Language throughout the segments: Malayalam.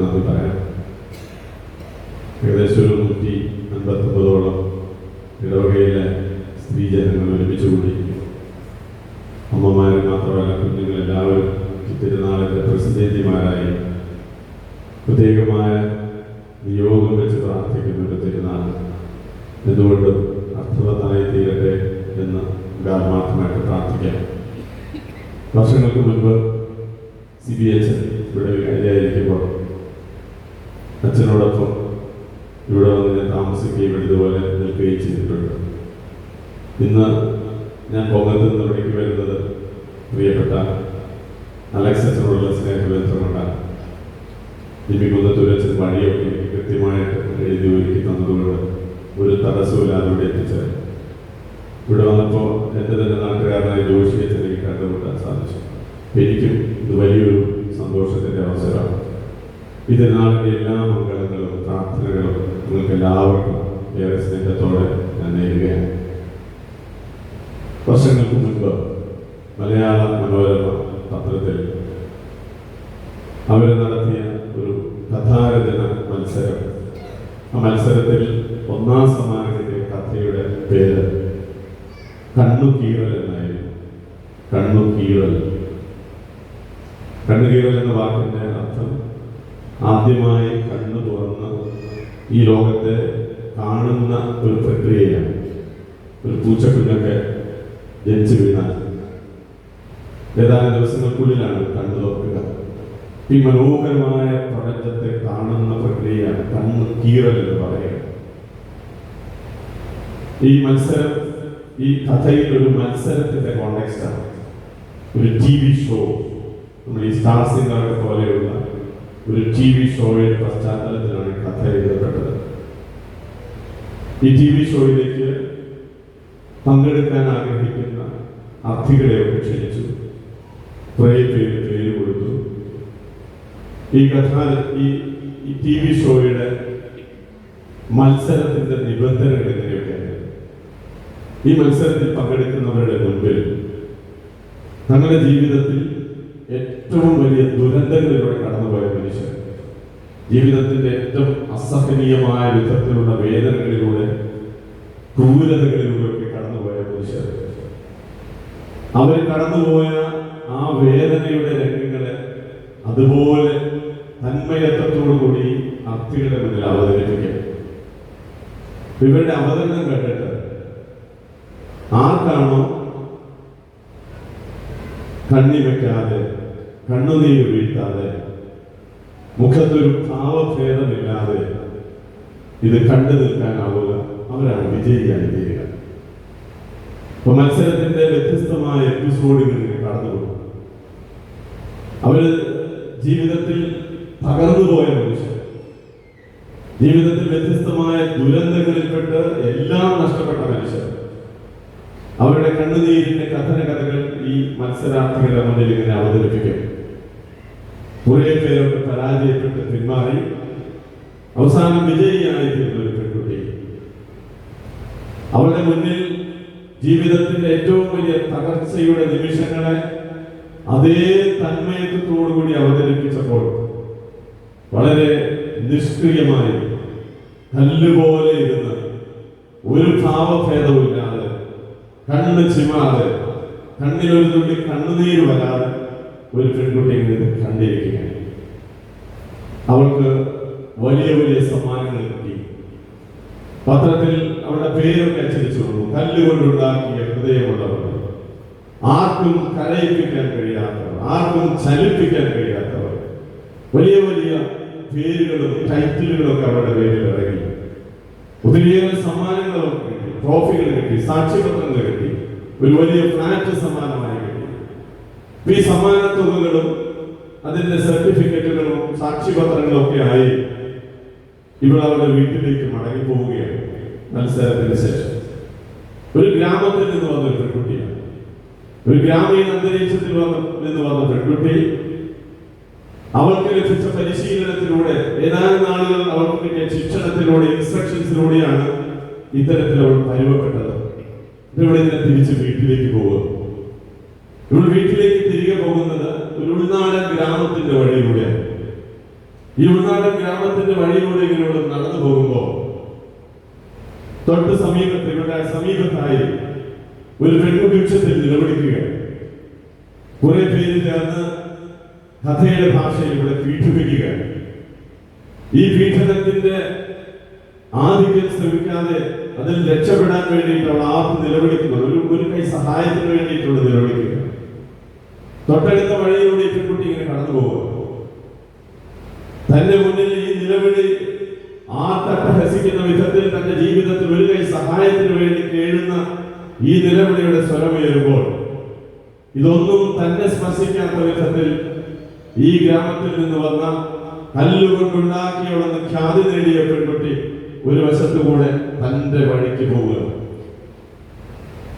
നന്ദി പറയാം. ഏകദേശം 159 ഇടവകയിലെ സ്ത്രീജനങ്ങൾ ഒരുമിച്ചുകൂടി അമ്മമാർ മാത്രമല്ല കുഞ്ഞുങ്ങളെല്ലാവരും തിരുനാളിൻ്റെ പ്രസിദ്ധേന്തിമാരായി പ്രത്യേകമായ നിയോഗം വെച്ച് പ്രാർത്ഥിക്കുന്ന ഒരു തിരുനാൾ എന്തുകൊണ്ടും അർത്ഥവത്തായി തീരട്ടെ എന്ന് ആത്മാർത്ഥമായിട്ട് പ്രാർത്ഥിക്കാം. വർഷങ്ങൾക്ക് മുൻപ് CBH ഇവിടെ വികാരിയായിരിക്കുമ്പോൾ അച്ഛനോടൊപ്പം ഇവിടെ വന്ന് താമസിക്കുകയും ഇതുപോലെ നിൽക്കുകയും ചെയ്തിട്ടുണ്ട്. ഇന്ന് ഞാൻ പൊങ്ങത്ത് നിന്ന് ഇവിടേക്ക് വരുന്നത് പ്രിയപ്പെട്ട അലക്സ് അച്ഛനോടുള്ള സ്നേഹബന്ധം കൊണ്ടാണ്. കുന്നത്തൂരച്ഛൻ വഴിയൊക്കെ എനിക്ക് കൃത്യമായിട്ട് എഴുതി ഒരുക്കി തന്നതുകൊണ്ട് ഒരു തടസ്സമില്ലാതെ ഇവിടെ എത്തിച്ചത്. ഇവിടെ വന്നപ്പോൾ എൻ്റെ തന്നെ നാട്ടുകാരനായ ജോഷി അച്ഛനെ കണ്ടുമുട്ടാൻ സാധിച്ചു. എനിക്കും ഇത് വലിയൊരു സന്തോഷത്തിൻ്റെ അവസരമാണ്. ഇതിനാളിൻ്റെ എല്ലാ മംഗളങ്ങളും പ്രാർത്ഥനകളും നിങ്ങൾക്ക് എല്ലാവർക്കും ഏറെ സ്നേഹത്തോടെ ഞാൻ നേരുകയാണ്. വർഷങ്ങൾക്ക് മുൻപ് മലയാള മനോരമ പത്രത്തിൽ അവർ നടത്തിയ ഒരു കഥാരചന മത്സരം, ആ മത്സരത്തിൽ 1ാം സമ്മാനം കിട്ടിയ കഥയുടെ പേര് കണ്ണുകീറൽ എന്നായിരുന്നു. കണ്ണുകീറൽ എന്ന വാക്കിൻ്റെ അർത്ഥം ആദ്യമായി കണ്ണു തുറന്ന് ഈ ലോകത്തെ കാണുന്ന ഒരു പ്രക്രിയയാണ്. ഒരു പൂച്ചക്കുഞ്ഞൊക്കെ ജനിച്ചു വീണാൽ ഏതാനും ദിവസങ്ങൾക്കുള്ളിലാണ് കണ്ണു തുറക്കുക. ഈ മനോഹരമായ പ്രപഞ്ചത്തെ കാണുന്ന പ്രക്രിയയാണ് കണ്ണു കീറൽ എന്ന് പറയുക. ഈ മത്സരം, ഈ കഥയിൽ ഒരു മത്സരത്തിന്റെ കോണ്ടെക്സ്റ്റാണ്. ഒരു TV ഷോ, നമ്മൾ ഈ സ്റ്റാർ സിംഗർ പോലെയുള്ള ഒരു TV ഷോയുടെ പശ്ചാത്തലത്തിലാണ് കഥ എഴുതപ്പെട്ടത്. ഈ TV ഷോയിലേക്ക് പങ്കെടുക്കാൻ ആഗ്രഹിക്കുന്ന അർത്ഥികളെയൊക്കെ ക്ഷണിച്ചു. കുറേ പേര് കൊടുത്തു. ഈ TV ഷോയുടെ മത്സരത്തിന്റെ നിബന്ധനകൾ എങ്ങനെയൊക്കെയാണ്? ഈ മത്സരത്തിൽ പങ്കെടുക്കുന്നവരുടെ മുൻപിൽ തങ്ങളുടെ ജീവിതത്തിൽ ഏറ്റവും വലിയ ദുരന്തങ്ങളിലൂടെ കടന്നുപോയ മനുഷ്യർ, ജീവിതത്തിന്റെ ഏറ്റവും അസഹനീയമായ വിധത്തിലുള്ള വേദനകളിലൂടെ, ക്രൂരതകളിലൂടെ കടന്നുപോയ മനുഷ്യർ, അവർ കടന്നുപോയ ആ വേദനയുടെ രംഗങ്ങളെ അതുപോലെ തന്മയത്വത്തോടുകൂടി അർത്ഥികളുടെ മുന്നിൽ അവതരിപ്പിക്കുക. ഇവരുടെ അവതരണം കണ്ടിട്ട് ആർക്കാണോ കണ്ണി വെക്കാതെ, കണ്ണുനീര് വീഴ്ത്താതെ, മുഖത്തൊരു ഭാവഭേദമില്ലാതെ ഇത് കണ്ടു നിൽക്കാനാവുക, അവരാണ് വിജയിയായി തീരുക. അപ്പൊ മത്സരത്തിന്റെ വ്യത്യസ്തമായ എപ്പിസോഡുകളിൽ കടന്നുപോകും. അവര് ജീവിതത്തിൽ തകർന്നുപോയ മനുഷ്യർ, ജീവിതത്തിൽ വ്യത്യസ്തമായ ദുരന്തങ്ങളിൽപ്പെട്ട് എല്ലാം നഷ്ടപ്പെട്ട മനുഷ്യർ, അവരുടെ കണ്ണുനീരിന്റെ കഥകൾ ഈ മത്സരാർത്ഥികളുടെ മുന്നിൽ ഇങ്ങനെ അവതരിപ്പിക്കും. കുറേ പേരൊക്കെ പരാജയപ്പെട്ട് പിന്മാറി അവസാനം വിജയിയായി തീർന്ന ഒരു പെൺകുട്ടി അവരുടെ മുന്നിൽ ജീവിതത്തിന്റെ ഏറ്റവും വലിയ തകർച്ചയുടെ നിമിഷങ്ങളെ അതേ തന്മയത്വത്തോടുകൂടി അവതരിപ്പിച്ചപ്പോൾ വളരെ നിഷ്ക്രിയമായി കല്ലുപോലെ ഇരുന്ന് ഒരു ഭാവഭേദവുമില്ലാതെ, കണ്ണ് ചിമാതെ, കണ്ണിലൊരു തുള്ളി കണ്ണുനീര് വരാതെ ഒരു പെൺകുട്ടി ഇങ്ങനെ കണ്ടിരിക്കുകയാണ്. അവൾക്ക് വലിയ വലിയ സമ്മാനങ്ങൾ കിട്ടി. പത്രത്തിൽ അവരുടെ പേരൊക്കെ അച്ചടിച്ചു വന്നു. കല്ലുകൊണ്ടുണ്ടാക്കിയ ഹൃദയമുള്ളവർ, ആർക്കും കരയിപ്പിക്കാൻ കഴിയാത്തവർ, ആർക്കും ചലിപ്പിക്കാൻ കഴിയാത്തവർ, വലിയ വലിയ പേരുകളും ടൈറ്റിലുകളൊക്കെ അവരുടെ പേരിൽ ഇറങ്ങി. ഒത്തിരിയേറെ സമ്മാനങ്ങളൊക്കെ കിട്ടി, ട്രോഫികൾ കിട്ടി, സാക്ഷ്യപത്രങ്ങൾ കിട്ടി, ഒരു വലിയ ഫ്ലാറ്റ് സമ്മാനമായി കിട്ടി. ഈ സമ്മാന തുകകളും അതിന്റെ സർട്ടിഫിക്കറ്റുകളും സാക്ഷ്യപത്രങ്ങളും ഒക്കെ ആയി ഇവിടെ അവരുടെ വീട്ടിലേക്ക് മടങ്ങി പോവുകയാണ്. മത്സരത്തിന് ശേഷം ഒരു ഗ്രാമത്തിൽ നിന്ന് വന്ന ഒരു പെൺകുട്ടിയാണ്, ഒരു ഗ്രാമീണ അന്തരീക്ഷത്തിൽ നിന്ന് വന്ന പെൺകുട്ടി. അവൾക്ക് ലഭിച്ച പരിശീലനത്തിലൂടെ, ഏതാനും നാളുകൾ അവൾക്ക് കിട്ടിയ ശിക്ഷണത്തിലൂടെ, ഇൻസ്ട്രക്ഷൻസിലൂടെയാണ് ഇത്തരത്തിൽ അവൾ പരുവപ്പെട്ടത്. ഇവിടെ നിന്ന് തിരിച്ച് വീട്ടിലേക്ക് പോകുക. ഇവിടെ വീട്ടിലേക്ക് തിരികെ പോകുന്നത് ഒരു ഉൾനാടൻ ഗ്രാമത്തിന്റെ വഴിയിലൂടെയാണ്. ഈ ഉൾനാടൻ ഗ്രാമത്തിന്റെ വഴിയിലൂടെ ഇങ്ങനെയോട് നടന്നു പോകുമ്പോ തൊട്ട് സമീപത്തായി ഒരു പെൺകുട്ടി നിലവിളിക്കുക. കുറെ പേര് ചേർന്ന് കഥയുടെ ഭാഷയിൽ ഇവിടെ പീഡിപ്പിക്കുക. ഈ പീഡനത്തിന്റെ ആധിക്യം ശ്രമിക്കാതെ അതിൽ രക്ഷപ്പെടാൻ വേണ്ടിയിട്ട് അവൾ ആർത്ത് നിലവിളിക്കുന്നത്, ഒരു കൈ സഹായത്തിന് വേണ്ടിയിട്ടുള്ള നിലവിളിക്കുക. തൊട്ടടുത്ത വഴിയിലൂടെ ഈ പെൺകുട്ടി ഇങ്ങനെ കടന്നു പോകുക. തന്റെ മുന്നിൽ ഈ നിലവിളി ആർത്തട്ടഹസിക്കുന്ന വിധത്തിൽ തന്റെ ജീവിതത്തിൽ ഒരു കൈ സഹായത്തിന് വേണ്ടി കേഴുന്ന ഈ നിലവിളിയുടെ സ്വരമുയരുമ്പോൾ ഇതൊന്നും തന്നെ സ്പർശിക്കാത്ത വിധത്തിൽ ഈ ഗ്രാമത്തിൽ നിന്ന് വന്ന കല്ലുകൊണ്ടുണ്ടാക്കിയവളെന്ന് ഖ്യാതി നേടിയ പെൺകുട്ടി ഒരു വശത്തുകൂടെ തന്റെ വഴിക്ക് പോവുക.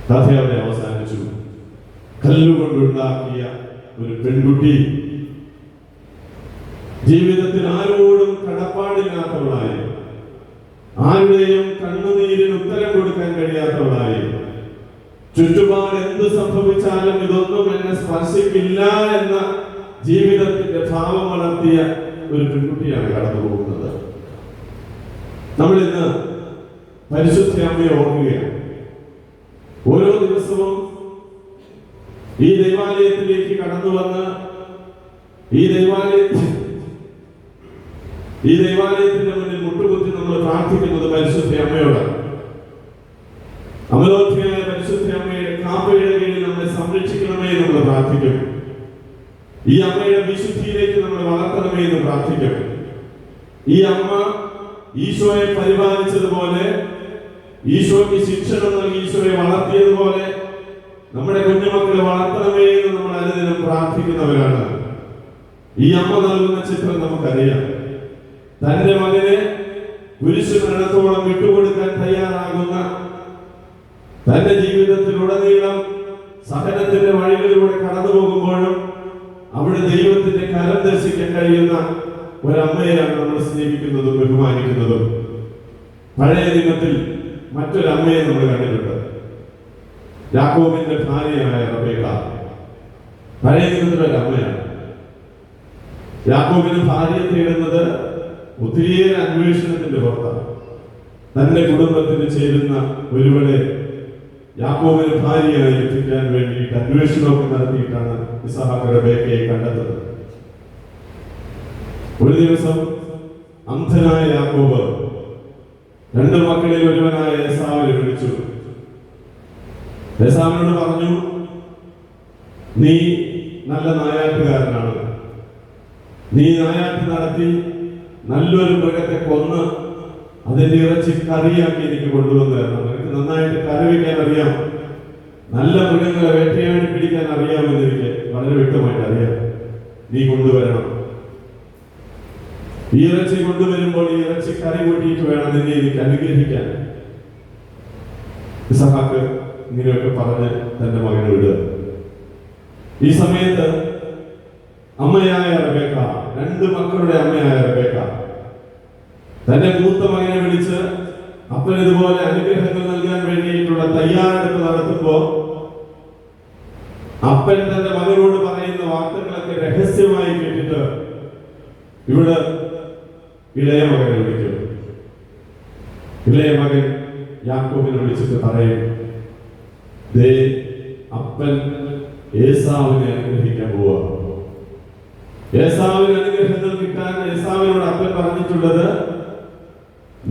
കഥ അവിടെ അവസാനിച്ചു. കല്ലുകൊണ്ടുണ്ടാക്കിയ ഒരു പെൺകുട്ടി ജീവിതത്തിൽ ആരോടും കടപ്പാടില്ലാത്തവളായി, ആരുടെയും കണ്ണുനീരിന് ഉത്തരം കൊടുക്കാൻ കഴിയാത്തവളായി, ചുറ്റുപാട് എന്ത് സംഭവിച്ചാലും ഇതൊന്നും എന്നെ സ്പർശിക്കില്ല എന്ന ജീവിതത്തിന്റെ ഭാവം വളർത്തിയ ഒരു പെൺകുട്ടിയാണ് കടന്നു പോകുന്നത്. നമ്മൾ ഇന്ന് പരിശുദ്ധ അമ്മയെ ഓർക്കുകയാണ്. ഓരോ ദിവസവും ഈ ദൈവാലയത്തിലേക്ക് കടന്നു വന്ന് ഈ ദൈവാലയത്തിന്റെ മുന്നിൽ മുട്ടുകുത്തി നമ്മൾ പ്രാർത്ഥിക്കുന്നത് പരിശുദ്ധ അമ്മയോടാണ്. അമലോത്ഭയായ പരിശുദ്ധ അമ്മയുടെ കാപ്പയുടെ കീഴിൽ നമ്മളെ സംരക്ഷിക്കണമേ എന്ന് നമ്മൾ പ്രാർത്ഥിക്കും. ഈ അമ്മയുടെ വിശുദ്ധിയിലേക്ക് നമ്മളെ വളർത്തണമേ എന്ന് പ്രാർത്ഥിക്കും. ഈ അമ്മ ഈശോയെ പരിപാലിച്ചതുപോലെ, ഈശോയ്ക്ക് ശിക്ഷണം നൽകി ഈശോയെ വളർത്തിയതുപോലെ നമ്മുടെ കുഞ്ഞുമക്കളെ വളർത്തണമേ എന്ന് നമ്മൾ അനുദിനം പ്രാർത്ഥിക്കുന്നവരാണ്. ഈ അമ്മ നൽകുന്ന ചിത്രം നമുക്കറിയാം. തന്റെ മകനെ കുരിശുമരണത്തോളം വിട്ടുകൊടുക്കാൻ തയ്യാറാകുന്ന, തന്റെ ജീവിതത്തിലുടനീളം സഹനത്തിന്റെ വഴികളിലൂടെ കടന്നു പോകുമ്പോഴും അവിടെ ദൈവത്തിന്റെ കരം ദർശിക്കാൻ കഴിയുന്ന ഒരമ്മയെയാണ് നമ്മൾ സ്നേഹിക്കുന്നതും ബഹുമാനിക്കുന്നതും. പഴയ നിയമത്തിൽ മറ്റൊരമ്മയെ നമ്മൾ കണ്ടിട്ടുണ്ട്. യാക്കോബിന്റെ ഭാര്യയായ റബേക്ക പഴയ നിയമത്തിലൊരു അമ്മയാണ്. യാക്കോബിന് ഭാര്യയെ തേടുന്നത് ഒത്തിരിയേറെ അന്വേഷണത്തിന്റെ പുറത്താണ്. തന്റെ കുടുംബത്തിന് ചേരുന്ന ഒരുവളെ യാക്കോബിന് ഭാര്യയായി എത്തിക്കാൻ വേണ്ടിയിട്ട് അന്വേഷണമൊക്കെ നടത്തിയിട്ടാണ് ഇസഹാക്ക് റബേക്കയെ കണ്ടെത്തുന്നത്. ഒരു ദിവസം അന്ധനായ യാക്കോബ് രണ്ട് മക്കളിൽ ഒരുവനായ ഏസാവിനെ വിളിച്ചു. ഏസാവിനോട് പറഞ്ഞു, നീ നല്ല നായാട്ടുകാരനാണ്, നീ നായാട്ട് നടത്തി നല്ലൊരു മൃഗത്തെ കൊന്ന് അതിന്റെ ഇറച്ചി കറിയാക്കി എനിക്ക് കൊണ്ടുവന്നു തരണം. എനിക്ക് നന്നായിട്ട് കറി വയ്ക്കാൻ അറിയാം, നല്ല മൃഗങ്ങളെ വേട്ടയാടി പിടിക്കാൻ അറിയാമെന്ന് എനിക്ക് വളരെ വ്യക്തമായിട്ട് അറിയാം. നീ കൊണ്ടുവരണം. ഈ ഇറച്ചി കൊണ്ടുവരുമ്പോൾ ഈ ഇറച്ചി കറി കൂട്ടിയിട്ട് വേണം നിന്നെ എനിക്ക് അനുഗ്രഹിക്കാൻ. ഇസഹാക്ക് ഇങ്ങനെയൊക്കെ പറഞ്ഞ് തന്റെ മകനെ വിടുക. ഈ സമയത്ത് അമ്മയായ റബേക്ക, രണ്ട് മക്കളുടെ അമ്മയായ റബേക്ക തന്റെ മൂത്ത മകനെ വിളിച്ച് അപ്പൻ ഇതുപോലെ അനുഗ്രഹങ്ങൾ നൽകാൻ വേണ്ടിയിട്ടുള്ള തയ്യാറെടുപ്പ് നടത്തുമ്പോ അപ്പൻ തന്റെ മകനോട് പറയുന്ന വാർത്തകളൊക്കെ രഹസ്യമായി കേട്ടിട്ട് ഇവിടെ ഇളയ മകനെ വിളിക്കും. ഇളയ മകൻ യാക്കോബിനെ വിളിച്ചിട്ട് പറയും, ദേ അപ്പൻ ഏസാവിനെ അനുഗ്രഹിക്കാൻ പോവാ. ഏസാവിന് അനുഗ്രഹങ്ങൾ കിട്ടാൻ ഏസാവിനോട് അപ്പൻ പറഞ്ഞിട്ടുള്ളത്,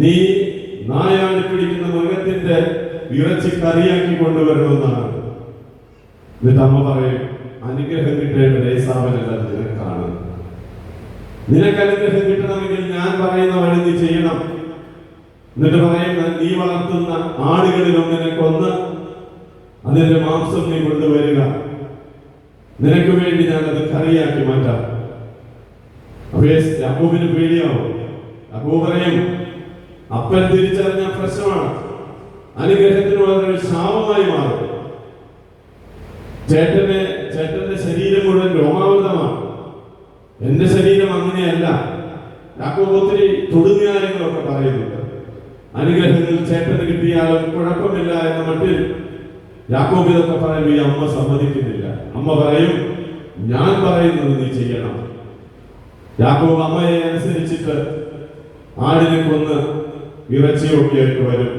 നീ നായാടി പിടിക്കുന്ന മൃഗത്തിന്റെ ഇറച്ചി കറിയാക്കി കൊണ്ടുവരണമെന്നാണ്. എന്നിട്ട് അമ്മ പറയും, അനുഗ്രഹം കിട്ടേണ്ടത് ഏസാവിനല്ല, നിനക്കാണ്. നിനക്ക് അനുഗ്രഹം കിട്ടണമെങ്കിൽ ഞാൻ പറയുന്ന വഴി നീ ചെയ്യണം. എന്നിട്ട് പറയുന്ന, നീ വളർത്തുന്ന ആടുകളിൽ ഒന്നിനെ കൊന്ന് അതിന്റെ മാംസം നീ കൊണ്ടുവരിക, നിനക്ക് വേണ്ടി ഞാൻ അത് കറിയാക്കി മാറ്റാം. യാക്കോബിന് പേടിയാവും. യാക്കോബ് പറയും, അപ്പൻ തിരിച്ചറിഞ്ഞ പ്രശ്നമാണ്, അനുഗ്രഹത്തിന് വളരെ ശാപമായി മാറും. ചേട്ടന്റെ ശരീരം മുഴുവൻ രോമാവൃതമാണ്, എന്റെ ശരീരം അങ്ങനെയല്ല. യാക്കോബ് ഒത്തിരി തൊടുന്യായങ്ങളൊക്കെ പറയുന്നുണ്ട്. അനുഗ്രഹങ്ങൾ ചേട്ടന് കിട്ടിയാലും കുഴപ്പമില്ല എന്ന മട്ടിൽ യാക്കോബ് ഇതൊക്കെ പറയുമ്പോൾ ഈ അമ്മ സമ്മതിക്കുന്നില്ല. അമ്മ പറയും, ഞാൻ പറയുന്നത് നീ ചെയ്യണം. യാക്കോബ് അമ്മയെ അനുസരിച്ചിട്ട് ആടിനെ കൊന്ന് ഇറച്ചിയൊക്കെ ആയിട്ട് വരും.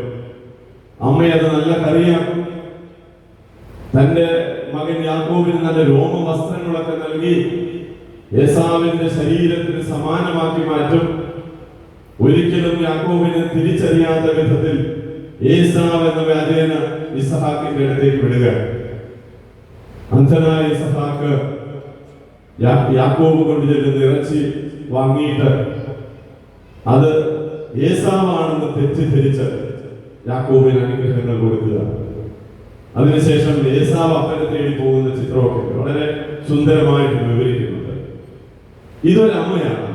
അമ്മയത് നല്ല കറിയാക്കും. തന്റെ മകൻ യാക്കോബിന് നല്ല രോമ വസ്ത്രങ്ങളൊക്കെ നൽകി ഏസാവിന്റെ ശരീരത്തിന് സമാനമാക്കി മാറ്റും. ഒരിക്കലും യാക്കോബിനെ തിരിച്ചറിയാത്ത വിധത്തിൽ ഏസാവ് എന്ന വ്യാജേന ഇസഹാക്കിന്റെ അടുത്തേക്ക് വിടുക. അന്ധനായ ഇസഹാക്ക് യാക്കോബ് കൊണ്ട് ചെല്ലുന്ന ഇറച്ചി വാങ്ങിയിട്ട് അത് ഏസാവാണെന്ന് തെറ്റിദ്ധരിച്ച് യാക്കോബിന് അനുഗ്രഹങ്ങൾ കൊടുക്കുക. അതിനുശേഷം ഏസാവ് അപ്പനെ തേടി പോകുന്ന ചിത്രമൊക്കെ വളരെ സുന്ദരമായിട്ട് വിവരിക്കുന്നുണ്ട്. ഇതൊരമ്മയാണ്.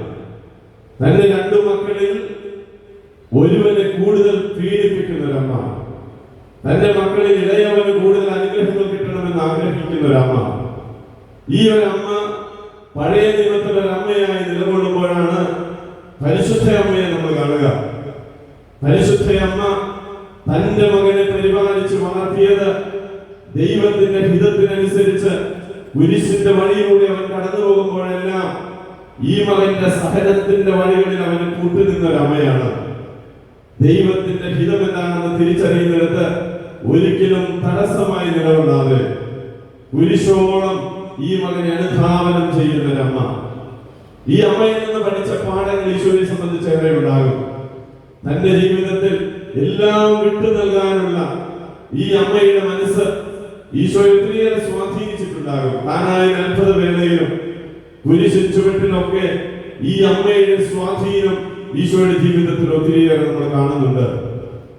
തന്റെ രണ്ടു മക്കളിൽ ഒരുവനെ കൂടുതൽ പീഡിപ്പിക്കുന്ന ഒരമ്മ, തന്റെ മക്കളിൽ ഇളയവന് കൂടുതൽ അനുഗ്രഹങ്ങൾ കിട്ടണമെന്ന് ആഗ്രഹിക്കുന്ന ഒരമ്മ. ഈ ഒരമ്മ പഴയ നിയമത്തിലെ ഒരമ്മയായി നിലകൊള്ളുമ്പോഴാണ് പരിശുദ്ധ അമ്മയെ നമ്മൾ കാണുക. പരിശുദ്ധ അമ്മ തന്റെ മകനെ പരിപാലിച്ച് വളർത്തിയത് ദൈവത്തിന്റെ ഹിതത്തിനനുസരിച്ച് കുരിശിന്റെ വഴിയിലൂടെ അവൻ കടന്നു പോകുമ്പോഴെല്ലാം ഈ മകന്റെ സഹനത്തിന്റെ വഴികളിൽ അവന് കൂട്ടുനിന്ന ഒരു അമ്മയാണ്. ദൈവത്തിന്റെ ഹിതം എന്താണെന്ന് തിരിച്ചറിയുന്നിടത്ത് ഒരിക്കലും തടസ്സമായി നിലകൊള്ളാതെ കുരിശോളം ഈ മകനെ അനുധാവനം ചെയ്യുന്ന ഒരമ്മ. ഈ അമ്മയിൽ നിന്ന് പഠിച്ച പാഠങ്ങൾ ഈശോയെ സംബന്ധിച്ച് ഏറെ ഉണ്ടാകും. തന്റെ ജീവിതത്തിൽ എല്ലാം വിട്ടു നൽകാനുള്ള ഈ അമ്മയുടെ മനസ്സ് ഈശോയെ ഒത്തിരിയേറെ സ്വാധീനിച്ചിട്ടുണ്ടാകും. താനായ അത്ഭുത വേളയിലും കുരിശിൻ ചുവട്ടിലൊക്കെ ഈ അമ്മയുടെ സ്വാധീനം ഈശോയുടെ ജീവിതത്തിൽ ഒത്തിരിയേറെ നമ്മൾ കാണുന്നുണ്ട്.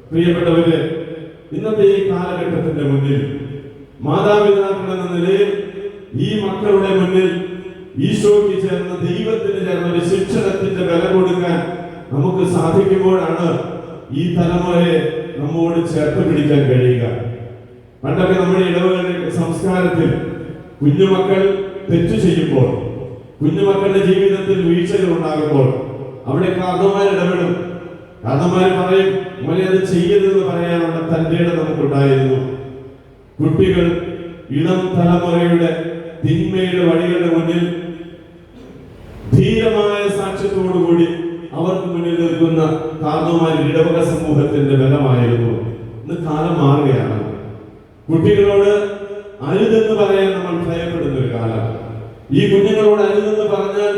പ്രിയപ്പെട്ടവരെ, ഇന്നത്തെ ഈ കാലഘട്ടത്തിന്റെ മുന്നിൽ മാതാപിതാക്കൾ എന്ന നിലയിൽ ഈ മക്കളുടെ മുന്നിൽ ഈശോയ്ക്ക് ചേർന്ന ദൈവത്തിന് ചേർന്ന ഒരു ശിക്ഷണത്തിന്റെ വില കൊടുക്കാൻ നമുക്ക് സാധിക്കുമ്പോഴാണ് ഈ തലമുറയെ നമ്മോട് ചേർത്ത് പിടിക്കാൻ കഴിയുക. പണ്ടൊക്കെ നമ്മുടെ ഇടവകളുടെ സംസ്കാരത്തിൽ കുഞ്ഞുമക്കൾ തെറ്റു ചെയ്യുമ്പോൾ, കുഞ്ഞുമക്കളുടെ ജീവിതത്തിൽ വീഴ്ചകൾ ഉണ്ടാകുമ്പോൾ അവിടെ കാരണന്മാർ ഇടപെടും. കാരണന്മാർ പറയും, മോനെ അത് ചെയ്യരുതെന്ന് പറയാനുള്ള തന്റെ ഇടം നമുക്കുണ്ടായിരുന്നു. കുട്ടികൾ ഇളം തലമുറയുടെ തിന്മയുടെ വഴികളുടെ മുന്നിൽ ധീരമായ സാക്ഷ്യത്തോടുകൂടി അവർക്ക് മുന്നിൽ നിൽക്കുന്ന കാരണന്മാർ ഇടവക സമൂഹത്തിന്റെ ബലമായിരുന്നു. ഇന്ന് കാലം മാറുകയാണ്. കുട്ടികളോട് അരുതെന്ന് പറയാൻ നമ്മൾ ഭയപ്പെടുന്ന ഒരു കാലം. ഈ കുഞ്ഞുങ്ങളോട് അരുതെന്ന് പറഞ്ഞാൽ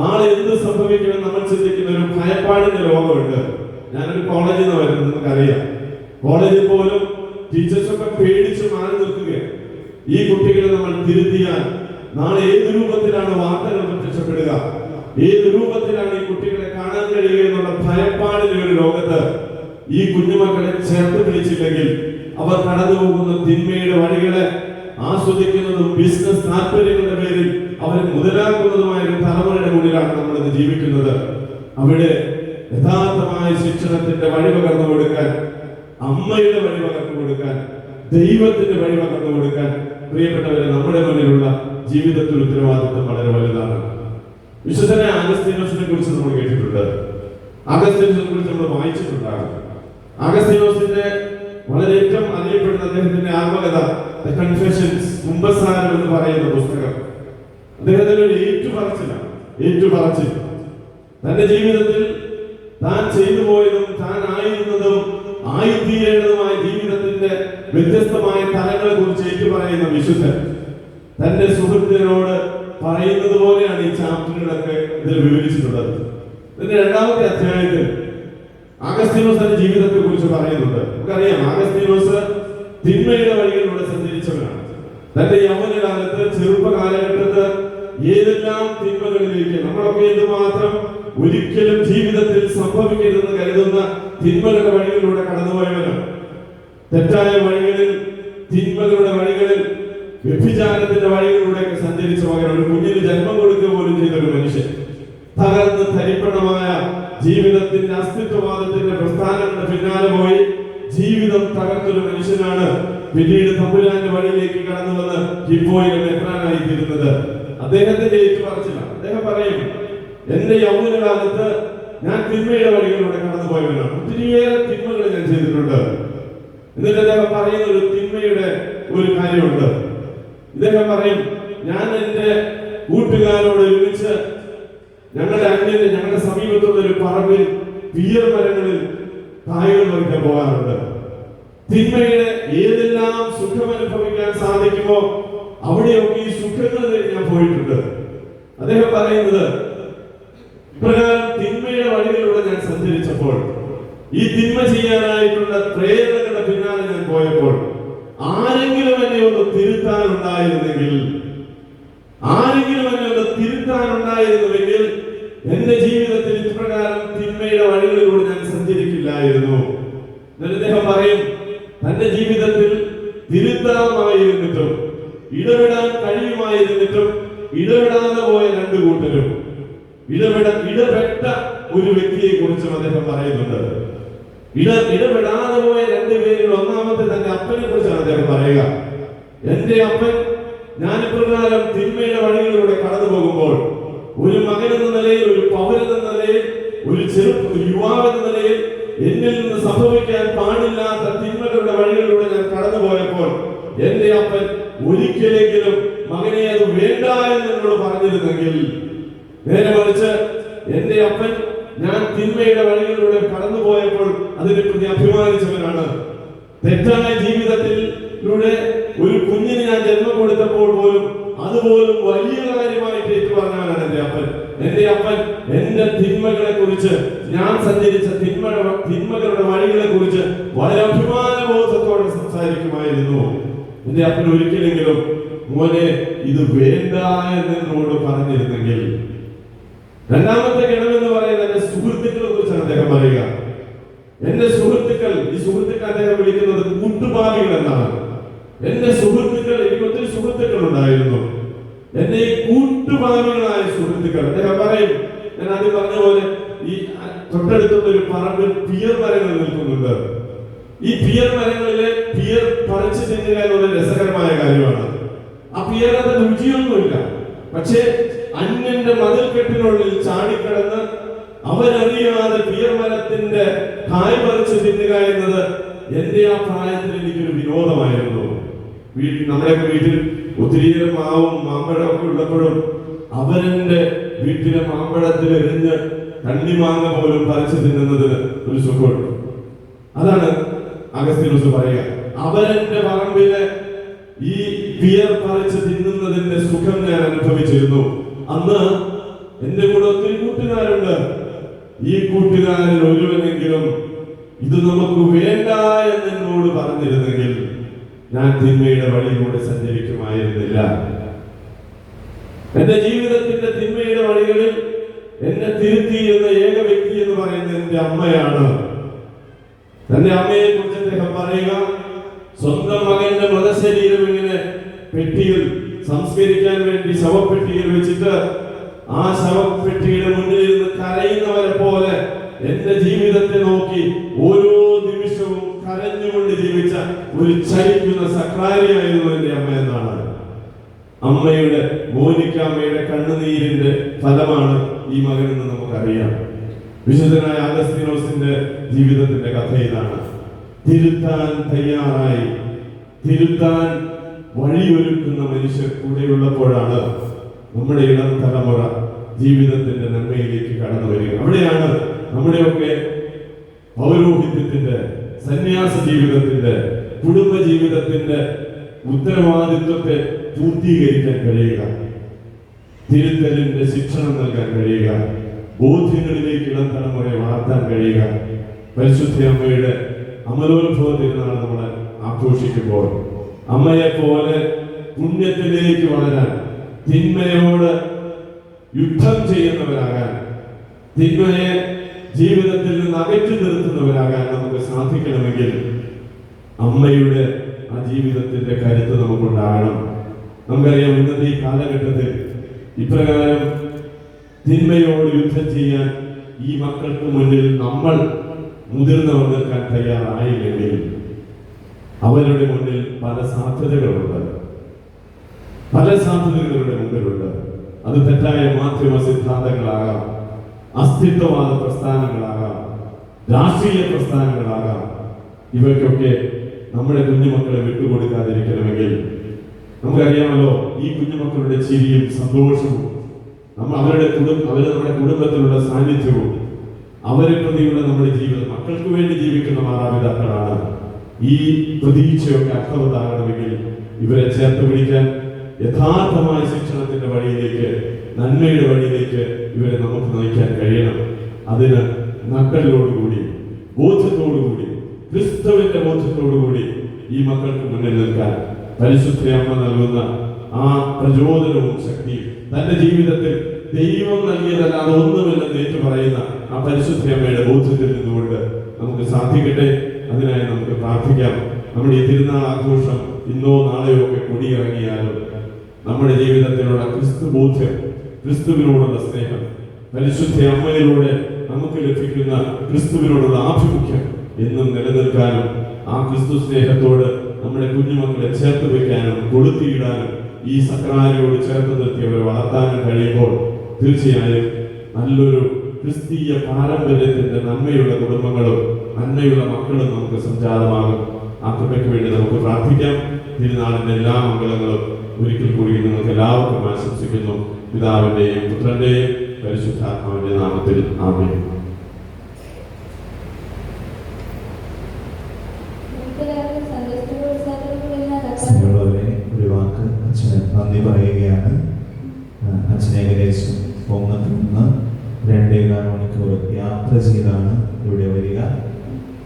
നാളെ എന്ത് സംഭവിക്കുമെന്ന് നമ്മൾ ചിന്തിക്കുന്ന ഒരു ഭയപ്പാടിന്റെ ലോകമുണ്ട്. ഞാനൊരു കോളേജിൽ നിന്ന് വരുന്നത് നിങ്ങൾക്കറിയാം. കോളേജിൽ പോലും ടീച്ചേഴ്സൊക്കെ പേടിച്ച് മാറി നിൽക്കുകയാണ്. ഈ കുട്ടികളെ നമ്മൾ തിരുത്തിയാൽ നാളെ ഏത് രൂപത്തിലാണ് വാർത്തകൾ പ്രത്യക്ഷപ്പെടുക, ഏത് രൂപത്തിലാണ് ഈ കുട്ടികളെ കാണാൻ കഴിയുക എന്നുള്ള ഭയപ്പാടിന്റെ ഒരു ലോകത്ത് ഈ കുഞ്ഞുമക്കളെ ചേർത്ത് പിടിച്ചില്ലെങ്കിൽ അവർ കടന്നു പോകുന്ന തിന്മയുടെ വഴികളെ ആസ്വദിക്കുന്നതും ബിസിനസ് താല്പര്യങ്ങളുടെ പേരിൽ അവരെ മുതലാക്കുന്നതുമായ ഒരു തലമുറയുടെ മുന്നിലാണ് നമ്മൾ ഇന്ന് ജീവിക്കുന്നത്. അവിടെ യഥാർത്ഥമായ ശിക്ഷണത്തിന്റെ വഴി പകർന്നു കൊടുക്കാൻ, അമ്മയുടെ വഴി പകർന്നു കൊടുക്കാൻ, ദൈവത്തിന്റെ വഴി പകർന്നു കൊടുക്കാൻ പ്രിയപ്പെട്ടവരെ നമ്മുടെ മുന്നിലുള്ള ജീവിതത്തിൽ ഉത്തരവാദിത്വം വളരെ വലുതാണ്. വിശുദ്ധനെ അഗസ്തീനോസിനെ കുറിച്ച് നമ്മൾ കേട്ടിട്ടുണ്ട്. അഗസ്തീനോസിനെ കുറിച്ച് നമ്മൾ വായിച്ചിട്ടുണ്ടാകും. അഗസ്തീനോസിന്റെ വളരെ ഏറ്റവും അറിയപ്പെടുന്ന അദ്ദേഹത്തിന്റെ ആത്മകഥ ദ കൺഫെഷൻസ്, കുമ്പസാരം എന്ന് പറയുന്ന പുസ്തകം. അദ്ദേഹത്തിന്റെ ഒരു ഏറ്റുപറച്ചിൽ തന്റെ ജീവിതത്തിൽ താൻ ചെയ്തു പോയതും താൻ ആയിരുന്നതും ആയിത്തീരേണ്ടതുമായ ജീവിതത്തിന്റെ വ്യത്യസ്തമായ തലങ്ങളെ കുറിച്ച് ഏറ്റുപറയുന്ന വിശുദ്ധൻ തന്റെ സുഹൃത്തിനോട് പറയുന്നത് പോലെയാണ് ഈ ചാപ്റ്ററുകളൊക്കെ ഇതിൽ വിവരിച്ചിട്ടുള്ളത്. ഇതിന്റെ രണ്ടാമത്തെ അധ്യായത്തിൽ അഗസ്തീനോസ് തന്റെ ജീവിതത്തെ കുറിച്ച് പറയുന്നുണ്ട്. നമുക്കറിയാം, അഗസ്തീനോസ് തിന്മയുടെ വഴികളിലൂടെ സഞ്ചരിച്ചവനാണ്. തന്റെ യൗവനകാലത്ത്, ചെറുപ്പകാലഘട്ടത്ത് ഏതെല്ലാം തിന്മകളിലേക്ക് നമ്മളൊക്കെ എന്തുമാത്രം ഒരിക്കലും ജീവിതത്തിൽ സംഭവിക്കരുതെന്ന് കരുതുന്ന തിന്മകളുടെ വഴികളിലൂടെ കടന്നുപോയവനാണ്. തെറ്റായ വഴികളിൽ, തിന്മകളുടെ വഴികളിൽ, വ്യഭിചാരത്തിന്റെ വഴികളിലൂടെയൊക്കെ സഞ്ചരിച്ച മകൻ, ഒരു കുഞ്ഞിന് ജന്മം കൊടുക്കുക പോലും ചെയ്ത ഒരു മനുഷ്യൻ, തകർന്ന് തരിപ്പണമായ ജീവിതത്തിന്റെ അസ്തിത്വവാദത്തിന്റെ പ്രസ്ഥാനങ്ങളുടെ പിന്നാലെ പോയി ജീവിതം തകർത്തൊരു മനുഷ്യനാണ് പിന്നീട് തമ്പുരാന്റെ വഴിയിലേക്ക് കടന്നു വന്ന് ഹിപ്പോയിലെ മെത്രാനായി തീരുന്നത്. അദ്ദേഹത്തിന്റെ ഏറ്റുപറച്ചിലാണ്. അദ്ദേഹം പറയും, എന്റെ യൗവനകാലത്ത് ഞാൻ തിന്മയുടെ വഴികളിലൂടെ കടന്നുപോയവനാണ്. ഒത്തിരിയേറെ തിന്മകൾ ഞാൻ ചെയ്തിട്ടുണ്ട്. എന്നിട്ട് അദ്ദേഹം പറയുന്ന ഒരു തിന്മയുടെ ഒരു കാര്യമുണ്ട്. ഇദ്ദേഹം പറയും, ഞാൻ എന്റെ കൂട്ടുകാരോട് ഒരുമിച്ച് ഞങ്ങൾ രാവിലെ ഞങ്ങളുടെ സമീപത്തുള്ള ഒരു പറമ്പിൽ പിയർ മരങ്ങളിൽ കായകൾ പറിക്കാൻ പോകാറുണ്ട്. തിന്മയുടെ ഏതെല്ലാം സുഖം അനുഭവിക്കാൻ സാധിക്കുമോ അവിടെയൊക്കെ ഈ സുഖങ്ങൾ തേടി ഞാൻ പോയിട്ടുണ്ട്. അദ്ദേഹം പറയുന്നത് ഇപ്രകാരം തിന്മയുടെ വഴികളിലൂടെ ഞാൻ സഞ്ചരിച്ചപ്പോൾ, ഈ തിന്മ ചെയ്യാനായിട്ടുള്ള പ്രേരണകളുടെ പിന്നാലെ ഞാൻ പോയപ്പോൾ, ആരെങ്കിലും എന്നെ ഒന്ന് തിരുത്താനുണ്ടായിരുന്നെങ്കിൽ എന്റെ ജീവിതത്തിൽ ഇപ്രകാരം തിന്മയുടെ വഴികളിലൂടെ ഞാൻ സഞ്ചരിക്കില്ലായിരുന്നു. അദ്ദേഹം പറയും, തന്റെ ജീവിതത്തിൽ തിരുത്താമായിരുന്നിട്ടും ഇടപെടാൻ കഴിയുമായിരുന്നിട്ടും ഇടപെടാതെ പോയ രണ്ടു കൂട്ടരും, ഇടപെട്ട ഒരു വ്യക്തിയെ കുറിച്ചും അദ്ദേഹം പറയുന്നുണ്ട്. ഇടപെടാതെ പോയ രണ്ടുപേരിൽ ഒന്നാമത്തെ തന്റെ അപ്പനെ കുറിച്ചാണ് അദ്ദേഹം പറയുക. എന്റെ അപ്പൻ ഞാൻ ഇപ്രകാരം തിന്മയുടെ വഴികളിലൂടെ കടന്നു പോകുമ്പോൾ, ഒരു മകൻ എന്ന നിലയിൽ, ഒരു പൗരൻ എന്ന നിലയിൽ, ഒരു യുവാവ് എന്ന നിലയിൽ എന്നിൽ നിന്ന് സംഭവിക്കാൻ പാടില്ലാത്ത തിന്മകളുടെ വഴികളിലൂടെ ഞാൻ കടന്നു പോയപ്പോൾ എന്റെ അപ്പൻ ഒരിക്കലെങ്കിലും മകനെ അത് വേണ്ട എന്നോട് പറഞ്ഞിരുന്നെങ്കിൽ, നേരെ മറിച്ച് എന്റെ അപ്പൻ ഞാൻ തിന്മയുടെ വഴികളിലൂടെ കടന്നു പോയപ്പോൾ അതിനെ പ്രതി അഭിമാനിച്ചവനാണ്. തെറ്റായ ജീവിതത്തിലൂടെ ഒരു കുഞ്ഞിന് ഞാൻ ജന്മം കൊടുത്തപ്പോൾ പോലും അതുപോലും വലിയ കാര്യമായിട്ട് ഏറ്റുപറഞ്ഞവനാണ് എന്റെ അപ്പൻ. എന്റെ അപ്പൻ എന്റെ തിന്മകളെ കുറിച്ച്, ഞാൻ സഞ്ചരിച്ച തിന്മകളുടെ വഴികളെ കുറിച്ച് വളരെ അഭിമാനബോധത്തോടെ സംസാരിക്കുമായിരുന്നു. എന്റെ അപ്പൻ ഒരിക്കലെങ്കിലും മോനെ ഇത് വേണ്ട എന്നോട് പറഞ്ഞിരുന്നെങ്കിൽ. രണ്ടാമത്തെ ഗണമെന്ന് പറയുന്നത് എന്റെ സുഹൃത്തുക്കളെ കുറിച്ചാണ് അദ്ദേഹം പറയുക. എന്റെ സുഹൃത്തുക്കൾ, ഈ സുഹൃത്തുക്കൾ അദ്ദേഹം വിളിക്കുന്നത് കൂട്ടുപാപികൾ എന്നാണ്. എന്റെ സുഹൃത്തുക്കൾ, എനിക്ക് ഒത്തിരി സുഹൃത്തുക്കൾ ഉണ്ടായിരുന്നു. എന്റെ ഈ കൂട്ടുപാപികളായ സുഹൃത്തുക്കൾ, അദ്ദേഹം പറയും, ഞാൻ ആദ്യം പറഞ്ഞ പോലെ ഈ തൊട്ടടുത്തുള്ള ഒരു പറമ്പിൽ പിയർ മരങ്ങൾ നിൽക്കുന്നുണ്ട്. ഈ പിയർ മരങ്ങളിലെ പിയർ പറിച്ചു തിന്നുക എന്നുള്ളത് രസകരമായ കാര്യമാണ്. ആ പിയറിനകത്ത് രുചിയൊന്നുമില്ല. പക്ഷേ അന്യന്റെ മതിൽക്കെട്ടിനുള്ളിൽ ചാടിക്കടന്ന് അവരറിയാതെ പിയർ മരത്തിന്റെ കായ് പറിച്ചു തിന്നുക എന്നത് എന്റെ ആ പ്രായത്തിൽ എനിക്കൊരു വിനോദമായിരുന്നു. നമ്മുടെയൊക്കെ വീട്ടിൽ ഒത്തിരിയേറെ മാവും മാമ്പഴവും ഒക്കെ ഉള്ളപ്പോഴും അവരെന്റെ വീട്ടിലെ മാമ്പഴത്തിൽ എറിഞ്ഞ് കണ്ണിമാങ്ങ പോലും പറിച്ചു തിന്നുന്നതിന് ഒരു സുഖമുണ്ട്. അതാണ് അഗസ്തീനോസ് പറയുക. അവരെന്റെ പറമ്പിലെ ഈ പിയർ പറിച്ച് തിന്നുന്നതിന്റെ സുഖം ഞാൻ അനുഭവിച്ചിരുന്നു. അന്ന് എന്റെ കൂടെ ഒത്തിരി കൂട്ടുകാരുണ്ട്. ഈ കൂട്ടുകാരിൽ ഒരുവനെങ്കിലും ഇത് നമുക്ക് വേണ്ട എന്നോട് പറഞ്ഞിരുന്നെങ്കിൽ ഞാൻ തിന്മയുടെ വഴിയിലൂടെ സഞ്ചരിക്കുമായിരുന്നില്ല. എന്റെ ജീവിതത്തിന്റെ തിന്മയുടെ വഴികളിൽ എന്നെ തിരുത്തിയിരുന്ന ഏക വ്യക്തി എന്ന് പറയുന്നത് എന്റെ അമ്മയാണ്. തന്റെ അമ്മയെ കുറിച്ച് അദ്ദേഹം പറയുക, സ്വന്തം മകന്റെ മൃതശരീരം ഇങ്ങനെ പെട്ടിയിൽ സംസ്കരിക്കാൻ വേണ്ടി ശവപ്പെട്ടിയിൽ വെച്ചിട്ട് ആ ശവപ്പെട്ടിയുടെ മുന്നിൽ നിന്ന് കരയുന്നവരെ പോലെ എന്റെ ജീവിതത്തെ നോക്കി ഓരോ നിമിഷവും കരഞ്ഞുകൊണ്ട് ജീവിച്ച ഒരു ചലിക്കുന്ന സക്രാരിയായിരുന്നു എന്റെ അമ്മ എന്നാണ്. അമ്മയുടെ, മോനിക്കാമ്മയുടെ കണ്ണുനീരിന്റെ ഫലമാണ് ഈ മകനെന്ന് നമുക്കറിയാം. വിശുദ്ധനായ അഗസ്തീനോസിന്റെ ജീവിതത്തിന്റെ കഥ ഇതാണ്. തിരുത്താൻ തയ്യാറായി, തിരുത്താൻ വഴിയൊരുക്കുന്ന മനുഷ്യർ കൂടെയുള്ളപ്പോഴാണ് നമ്മുടെ ഇളം തലമുറ ജീവിതത്തിന്റെ നന്മയിലേക്ക് കടന്നു വരിക. അവിടെയാണ് നമ്മുടെയൊക്കെ പൗരോഹിത്യത്തിന്റെ, സന്യാസ ജീവിതത്തിന്റെ, കുടുംബ ജീവിതത്തിന്റെ ഉത്തരവാദിത്വത്തെ പൂർത്തീകരിക്കാൻ കഴിയുക, തിരുത്തലിന്റെ ശിക്ഷണം നൽകാൻ കഴിയുക, ബോധ്യങ്ങളിലേക്ക് ഇളം തലമുറയെ വളർത്താൻ കഴിയുക. പരിശുദ്ധ അമ്മയുടെ അമലോത്ഭവ തിരുനാൾ നമ്മൾ ആഘോഷിക്കുമ്പോൾ അമ്മയെ പോലെ പുണ്യത്തിലേക്ക് വളരാൻ, തിന്മയോട് യുദ്ധം ചെയ്യുന്നവരാകാൻ, തിന്മയെ ജീവിതത്തിൽ നിന്ന് അകറ്റി നിർത്തുന്നവരാകാൻ നമുക്ക് സാധിക്കണമെങ്കിൽ അമ്മയുടെ ആ ജീവിതത്തിന്റെ കരുത്ത് നമുക്കുണ്ടാകണം. നമുക്കറിയാം, ഇന്നത്തെ ഈ കാലഘട്ടത്തിൽ ഇപ്രകാരം തിന്മയോട് യുദ്ധം ചെയ്യാൻ ഈ മക്കൾക്ക് മുന്നിൽ നമ്മൾ മുതിർന്നവർ നിൽക്കാൻ തയ്യാറായില്ലെങ്കിൽ അവരുടെ മുന്നിൽ പല സാധ്യതകളുണ്ട്, പല സാധ്യതകളുടെ മുമ്പിലുണ്ട്. അത് തെറ്റായ മാധ്യമ സിദ്ധാന്തങ്ങളാകാം, അസ്തിത്വവാദ പ്രസ്ഥാനങ്ങളാകാം, രാഷ്ട്രീയ പ്രസ്ഥാനങ്ങളാകാം. ഇവയ്ക്കൊക്കെ നമ്മുടെ കുഞ്ഞുമക്കളെ വിട്ടുകൊടുക്കാതിരിക്കണമെങ്കിൽ നമുക്കറിയാമല്ലോ, ഈ കുഞ്ഞുമക്കളുടെ ചിരിയും സന്തോഷവും അവരുടെ നമ്മുടെ കുടുംബത്തിലുള്ള സാന്നിധ്യവും അവരെ പ്രതിയുള്ള നമ്മുടെ ജീവിതം, മക്കൾക്ക് വേണ്ടി ജീവിക്കുന്ന മാതാപിതാക്കളാണ്. ഈ പ്രതീക്ഷയൊക്കെ അർത്ഥവത്താകണമെങ്കിൽ ഇവരെ ചേർത്ത് പിടിക്കാൻ യഥാർത്ഥമായ ശിക്ഷണത്തിന്റെ വഴിയിലേക്ക്, നന്മയുടെ വഴിയിലേക്ക് ഇവരെ നമുക്ക് നയിക്കാൻ കഴിയണം. അതിന് നട്ടലോടുകൂടി, ബോധ്യത്തോടുകൂടി, ക്രിസ്തുവിന്റെ ബോധ്യത്തോടുകൂടി ഈ മക്കൾക്ക് മുന്നിൽ നിൽക്കാൻ പരിശുദ്ധ അമ്മ നൽകുന്ന ആ പ്രചോദനവും ശക്തിയും, തന്റെ ജീവിതത്തിൽ ദൈവം നൽകിയതല്ലാതെ ഒന്നുമില്ലെന്ന് ഏറ്റു പറയുന്ന ആ പരിശുദ്ധ അമ്മയുടെ ബോധ്യത്തിൽ നിന്നുകൊണ്ട് നമുക്ക് സാധിക്കട്ടെ. അതിനായി നമുക്ക് പ്രാർത്ഥിക്കാം. നമ്മുടെ ഈ തിരുനാൾ ആഘോഷം ഇന്നോ നാളെയോ ഒക്കെ കൊടിയിറങ്ങിയാലും നമ്മുടെ ജീവിതത്തിലുള്ള ക്രിസ്തു ബോധ്യം, ക്രിസ്തുവിനോടുള്ള സ്നേഹം, പരിശുദ്ധ അമ്മയിലൂടെ നമുക്ക് ലഭിക്കുന്ന ക്രിസ്തുവിനോടുള്ള ആഭിമുഖ്യം എന്നും നിലനിൽക്കാനും ആ ക്രിസ്തു സ്നേഹത്തോട് നമ്മുടെ കുഞ്ഞുമക്കളെ ചേർത്ത് വയ്ക്കാനും കൊളുത്തിയിടാനും ഈ സക്രാരിയോട് ചേർത്ത് നിർത്തിയവരെ വളർത്താനും കഴിയുമ്പോൾ തീർച്ചയായും നല്ലൊരു ക്രിസ്തീയ പാരമ്പര്യത്തിന്റെ നന്മയുള്ള കുടുംബങ്ങളും നന്മയുള്ള മക്കളും നമുക്ക് സംജാതമാകും. ആ കൃപയ്ക്ക് വേണ്ടി നമുക്ക് പ്രാർത്ഥിക്കാം. തിരുനാളിന്റെ എല്ലാ മംഗളങ്ങളും ഒരിക്കൽ കൂടി നിങ്ങൾക്ക് എല്ലാവർക്കും ആശംസിക്കുന്നു. പിതാവിന്റെയും പുത്രന്റെയും പരിശുദ്ധാത്മാവിന്റെ നാമത്തിൽ ആമേൻ. ഒരു വാക്ക് അച്ഛന് നന്ദി പറയുകയാണ്. അച്ഛൻ ഏകദേശം പൊങ്ങത്തിൽ നിന്ന് 2.25 മണിക്കൂർ യാത്ര ചെയ്താണ് ഇവിടെ വരിക.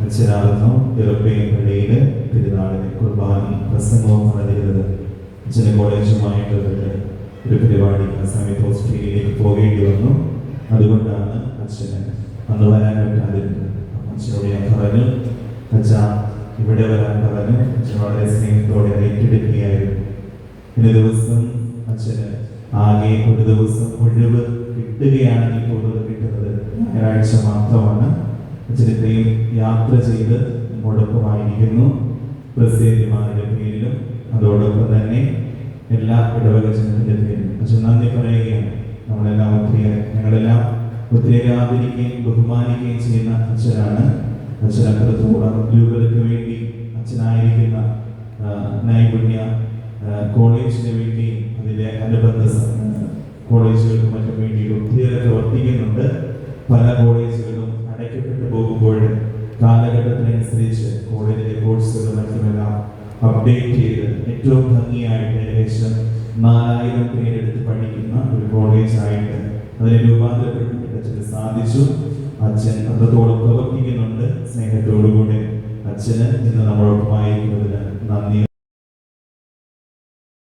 അച്ഛനാകുന്നു യൂറോപ്യൻ പള്ളിയിൽ തിരുനാളിന് കുർബാനയും പ്രസംഗവും നടന്നിരുന്നത്. അച്ഛന് കോളേജുമായി ബന്ധപ്പെട്ട് ഒരു പരിപാടി ആ സമയത്ത് ഓസ്ട്രേലിയയിലേക്ക് പോകേണ്ടി വന്നു. അതുകൊണ്ടാണ് അച്ഛന് അന്ന് വരാൻ പറ്റാതിരുന്നത്. അച്ഛനോട് ഞാൻ പറഞ്ഞു, അച്ഛ ഇവിടെ വരാൻ പറഞ്ഞു. അച്ഛൻ വളരെ സ്നേഹത്തോടെ ഏറ്റെടുക്കുകയായിരുന്നു. ഇന്ന ദിവസം അച്ഛന് ആകെ ഒരു ദിവസം ഒഴിവ് കിട്ടുകയാണെങ്കിൽ കൂടുതൽ കിട്ടുന്നത് ഞായറാഴ്ച മാത്രമാണ്. അച്ഛൻ ഇത്രയും യാത്ര ചെയ്ത് നമ്മോടൊപ്പമായിരിക്കുന്നു. പ്രസിദ്ധന്മാരുടെ പേരിലും അതോടൊപ്പം തന്നെ എല്ലാ ഇടവക ജനത്തിന്റെ പേരിലും അച്ഛൻ നന്ദി പറയുകയാണ്. ഞങ്ങളെല്ലാം ഒത്തിരി ആദരിക്കുകയും ബഹുമാനിക്കുകയും ചെയ്യുന്ന അച്ഛനാണ്. അച്ഛൻ അത്രത്തോളം രൂപതയ്ക്ക് വേണ്ടി അച്ഛനായിരിക്കുന്ന നൈപുണ്യ കോളേജിന് വേണ്ടി അതിലെ അനുബന്ധ കോളേജുകൾക്കും മറ്റും വേണ്ടി ഒത്തിരി പ്രവർത്തിക്കുന്നുണ്ട്. പല കോളേജുകളും അടയ്ക്കപ്പെട്ടു പോകുമ്പോൾ കാലഘട്ടത്തിനനുസരിച്ച് കോളേജിലെ കോഴ്സുകൾ മറ്റുമെല്ലാം അപ്ഡേറ്റ് ചെയ്ത് ഏറ്റവും ഭംഗിയായിട്ട് ഏകദേശം 4000 പേരെടുത്ത് പഠിക്കുന്ന ഒരു കോളേജായിട്ട് അതിനെ രൂപാന്തരപ്പെടുത്തി സാധിച്ചു. അച്ഛൻ അത്രത്തോളം പ്രവർത്തിക്കുന്നുണ്ട്. സ്നേഹത്തോടുകൂടി അച്ഛന് ഇന്ന് നമ്മളോടൊപ്പമായിരിക്കുന്നതിന് നന്ദി.